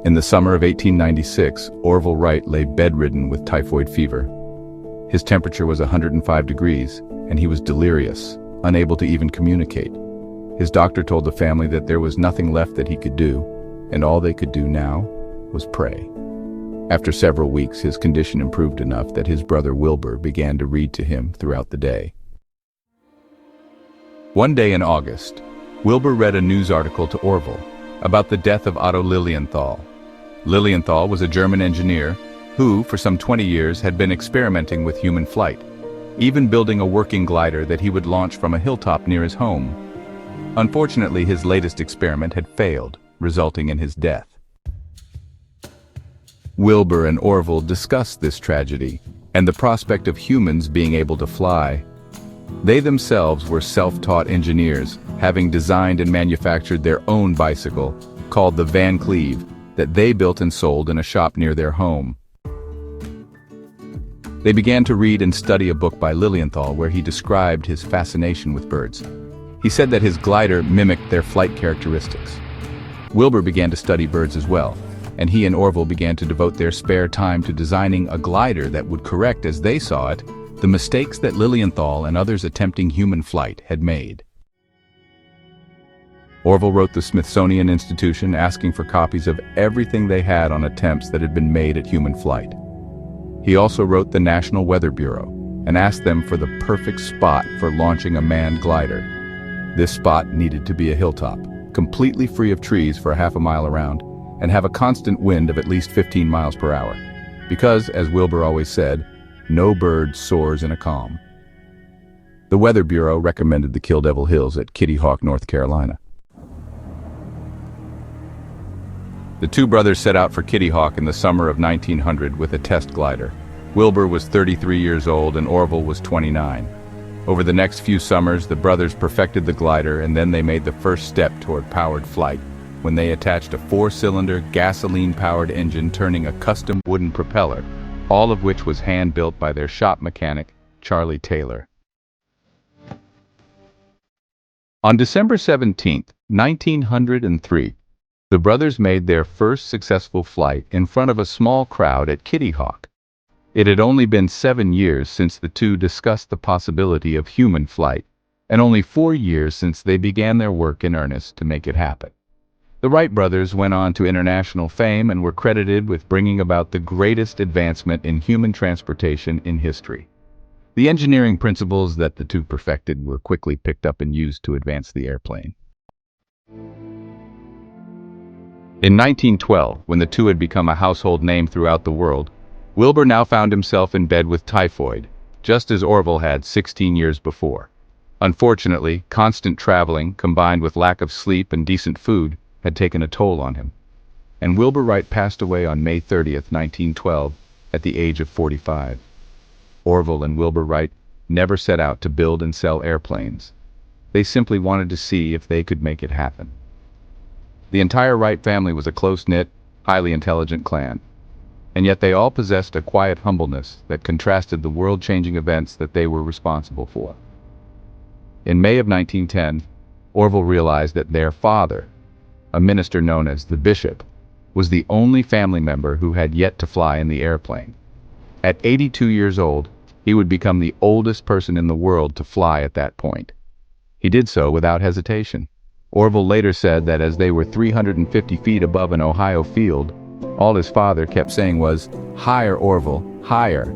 In the summer of 1896, Orville Wright lay bedridden with typhoid fever. His temperature was 105 degrees, and he was delirious, unable to even communicate. His doctor told the family that there was nothing left that he could do, and all they could do now was pray. After several weeks, his condition improved enough that his brother Wilbur began to read to him throughout the day. One day in August, Wilbur read a news article to Orville about the death of Otto Lilienthal. Lilienthal was a German engineer who, for some 20 years, had been experimenting with human flight, even building a working glider that he would launch from a hilltop near his home. Unfortunately, his latest experiment had failed, resulting in his death. Wilbur and Orville discussed this tragedy and the prospect of humans being able to fly. They themselves were self-taught engineers, having designed and manufactured their own bicycle, called the Van Cleve, that they built and sold in a shop near their home. They began to read and study a book by Lilienthal where he described his fascination with birds. He said that his glider mimicked their flight characteristics. Wilbur began to study birds as well, and he and Orville began to devote their spare time to designing a glider that would correct, as they saw it, the mistakes that Lilienthal and others attempting human flight had made. Orville wrote the Smithsonian Institution asking for copies of everything they had on attempts that had been made at human flight. He also wrote the National Weather Bureau and asked them for the perfect spot for launching a manned glider. This spot needed to be a hilltop, completely free of trees for half a mile around, and have a constant wind of at least 15 miles per hour. Because, as Wilbur always said, no bird soars in a calm. The Weather Bureau recommended the Kill Devil Hills at Kitty Hawk, North Carolina. The two brothers set out for Kitty Hawk in the summer of 1900 with a test glider. Wilbur was 33 years old and Orville was 29. Over the next few summers, the brothers perfected the glider, and then they made the first step toward powered flight when they attached a 4-cylinder, gasoline-powered engine turning a custom wooden propeller, all of which was hand-built by their shop mechanic, Charlie Taylor. On December 17, 1903, the brothers made their first successful flight in front of a small crowd at Kitty Hawk. It had only been 7 years since the two discussed the possibility of human flight, and only 4 years since they began their work in earnest to make it happen. The Wright brothers went on to international fame and were credited with bringing about the greatest advancement in human transportation in history. The engineering principles that the two perfected were quickly picked up and used to advance the airplane. In 1912, when the two had become a household name throughout the world, Wilbur now found himself in bed with typhoid, just as Orville had 16 years before. Unfortunately, constant traveling, combined with lack of sleep and decent food, had taken a toll on him, and Wilbur Wright passed away on May 30th, 1912, at the age of 45. Orville and Wilbur Wright never set out to build and sell airplanes. They simply wanted to see if they could make it happen. The entire Wright family was a close-knit, highly intelligent clan, and yet they all possessed a quiet humbleness that contrasted the world-changing events that they were responsible for. In May of 1910, Orville realized that their father, a minister known as the Bishop, was the only family member who had yet to fly in the airplane. At 82 years old, he would become the oldest person in the world to fly at that point. He did so without hesitation. Orville later said that as they were 350 feet above an Ohio field, all his father kept saying was, "Higher, Orville, higher."